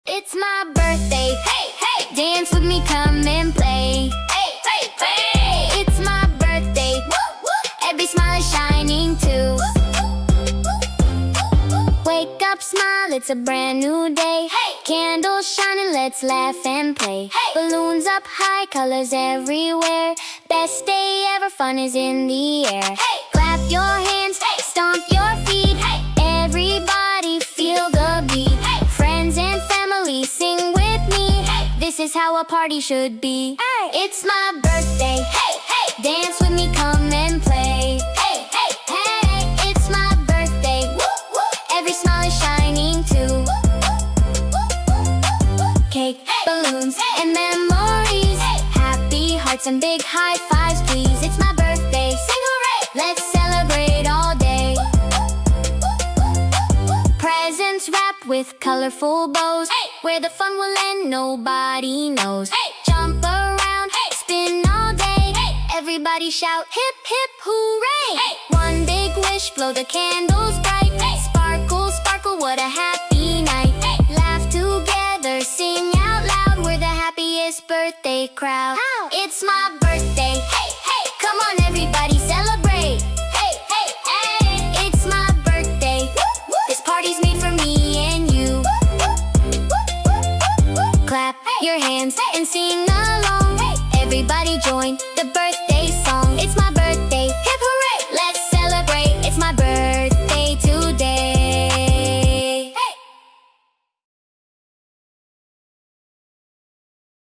It's my birthday, hey, hey. Dance with me, come and play. Hey, hey, hey. It's my birthday, woo, woo. Every smile is shining too. Wake up, smile, it's a brand new day. Hey. Candles shining, let's laugh and play. Hey. Balloons up high, colors everywhere. Best day ever, fun is in the air. Hey. Clap your hands, hey. Stomp your feet. Hey. Everybody feel the beat. Hey. Friends and family sing with me. Hey. This is how a party should be. Hey. It's my birthday, hey, hey. Dance with me, come and play. Hey, hey, hey. It's my birthday, woo, woo. Every smile is shining too. Cake, hey. Balloons, hey. And memories, hey. Happy hearts and big high fives, please. It's my birthday, sing hooray. Let's celebrate all day. Presents wrapped with colorful bows, hey. Where the fun will end, nobody knows. Hey. Jump around, hey. Spin all day, hey. Everybody shout hip hip hooray, hey. One big wish, blow the candles bright, hey. Sparkle, sparkle, what a happy night, hey. Laugh together, sing out loud. We're the happiest birthday crowd. Ow. It's my birthday, hey, hey. Come on everybody, celebrate. Hey, hey, hey. It's my birthday, woo, woo. This party's made for me and you. Clap, hey. Your hands, hey. And sing along, hey. Everybody join.